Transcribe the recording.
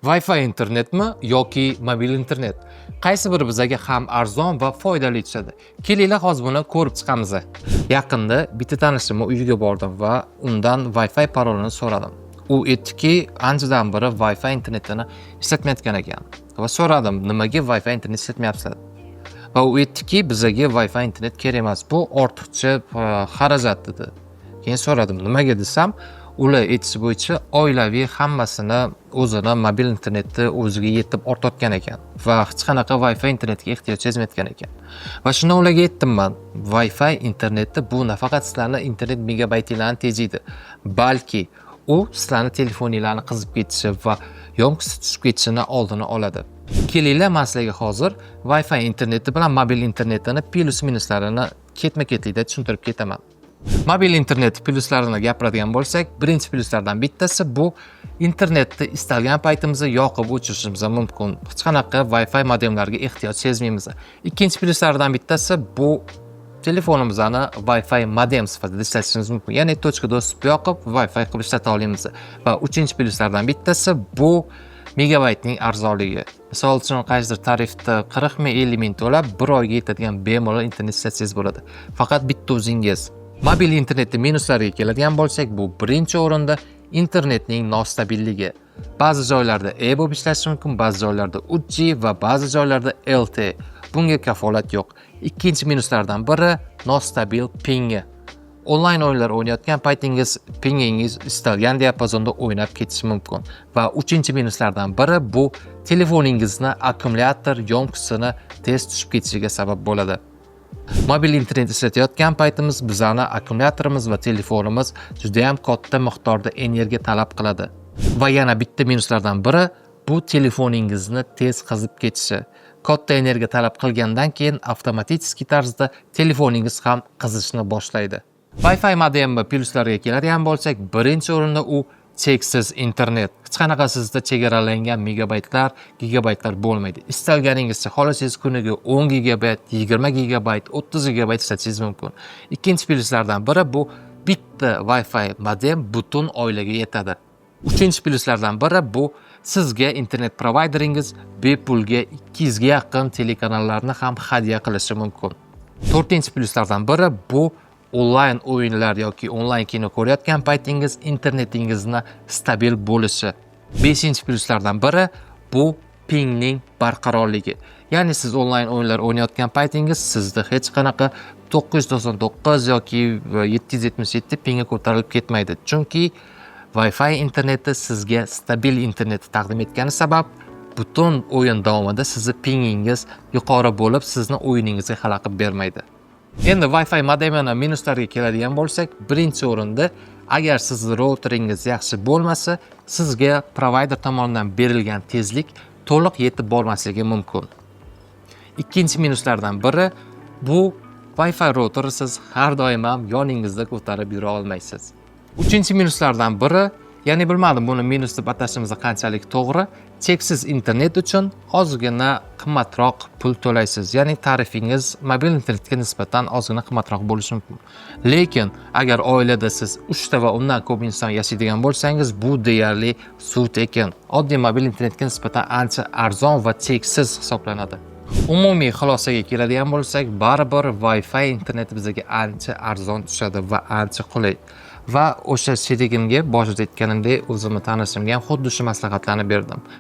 Wi-Fi internetmi yoki mobil internet? Qaysi biri bizga ham arzon va foydali tushadi? Kelinglar hozir buni ko'rib chiqamiz. Yaqinda bitta tanishimning uyiga bordim va undan Wi-Fi parolini so'radim. U aytdiki, anchadan beri Wi-Fi internetini ishlatmayotgan ekan. Va so'radim, nimaga Wi-Fi internet ishlatmayapsizlar? Va u aytdiki, bizga Wi-Fi internet kerak emas, bu ortiqcha xarajat dedi. Keyin so'radim, nimaga desam, ular aytishi bo'yicha oilaviy hammasini o'zini mobil internetni o'ziga yetib ortayotgan ekan va hech qanaqa Wi-Fi internetga ehtiyoj sezmayotgan ekan. Va shuni ularga aytdim men, Wi-Fi internetni bu nafaqat sizlarning internet megabaytlarni tejaydi, balki u sizlarning telefoninglarni qizib ketishi va yonqisi tushib ketishini oldini oladi. Kelinglar, men sizlarga hozir Wi-Fi interneti bilan mobil internetning plus-minuslarini ketma-ketlikda tushuntirib ketaman. Mobil internet pluslarini gapiradigan bo'lsak, birinchi pluslardan bittasi bu internetni istalgan paytimizda yoqib o'chirishimiz mumkin. Hech qanaqa Wi-Fi modemlarga ehtiyoj sezmaymiz. Ikkinchi pluslardan bittasi bu telefonimizni Wi-Fi modem sifatida ishlatishimiz mumkin. Ya'ni точка доступni yoqib Wi-Fi qilib ishlata olamiz. Va uchinchi pluslardan bittasi bu megabaytning arzonligi. Misol uchun qaysidir tarifda 40 ming 50 ming to'lab bir oyga yetadigan bemalol internet ishlatsangiz bo'ladi. Faqat bitta o'zingiz. Mobil internetning minuslariga keladigan bo'lsak, bu birinchi o'rinda internetning nostabilligi. Ba'zi joylarda E bo'lib ishlashi mumkin, ba'zi joylarda 3G va ba'zi joylarda LTE. Bunga kafolat yo'q. Ikkinchi minuslardan biri nostabil pingi. Onlayn o'yinlar o'ynayotgan paytingiz pingingiz istalgan diapazonda o'ynab ketishi mumkin. Va uchinchi minuslardan biri bu telefoningizni akkumulyator yonqisini tez tushib ketishiga sabab bo'ladi. Mobil internet ishlatayotgan paytimiz bizani akkumulyatorimiz va telefonimiz juda ham katta miqdorda energiya talab qiladi. Va yana bitta minuslardan biri bu telefoningizni tez qizib ketishi. Katta energiya talab qilgandan keyin avtomatik tarzda telefoningiz ham qizishni boshlaydi. Wi-Fi modemni pluslariga keladigan bo'lsak, birinchi o'rinda u cheksiz internet. Hech qanaqa sizda chegaralangan megabaytlar, gigabaytlar bo'lmaydi. Istalganingizcha xohlasangiz kuniga 10 gigabayt, 20 gigabayt, 30 gigabayt ishlatishingiz mumkin. Ikkinchi pluslardan biri bu bitta Wi-Fi modem butun oilaga yetadi. Uchinchi pluslardan biri bu sizga internet provayderingiz bepulga 200 ga yaqin telekanallarni ham hadya qilishi mumkin. To'rtinchi pluslardan biri bu onlayn o'yinlar yoki onlayn kino ko'rayotgan paytingiz internetingizni stabil bo'lishi. Beshinchi pluslardan biri bu pingning barqarorligi. Ya'ni siz onlayn o'yinlar o'ynayotgan paytingiz sizda hech qanaqa 999 yoki 777 pinga ko'tarilib ketmaydi. Chunki Wi-Fi interneti sizga stabil internet taqdim etgani sabab butun o'yin davomida sizni pingingiz yuqori bo'lib, sizni o'yiningizga xalaqit bermaydi. Endi Wi-Fi modemining minuslariga keladigan bo'lsak, birinchi o'rinda agar sizning routeringiz yaxshi bo'lmasa, sizga provayder tomonidan berilgan tezlik to'liq yetib bormasligi mumkin. Ikkinchi minuslardan biri bu Wi-Fi routeri siz har doim ham yoningizda ko'tarib yura olmaysiz. Uchinchi minuslardan biri, ya'ni bilmadim buni minus deb atashimiz qanchalik to'g'ri, cheksiz internet uchun ozgina qimmatroq pul to'laysiz. Ya'ni tarifingiz mobil internetga nisbatan ozgina qimmatroq bo'lishi mumkin. Lekin agar oilada siz 3 ta va undan ko'p inson yashaydigan bo'lsangiz, bu deyarli sut ekan. Oddiy mobil internetga nisbatan ancha arzon va cheksiz hisoblanadi. Umumiy xulosaga keladigan bo'lsak, baribir Wi-Fi internet bizga ancha arzon tushadi va ancha qulay. Va o'sha sherigimga boshida aytganimdek, o'zimni tanishimga ham xuddi shu maslahatlarni berdim.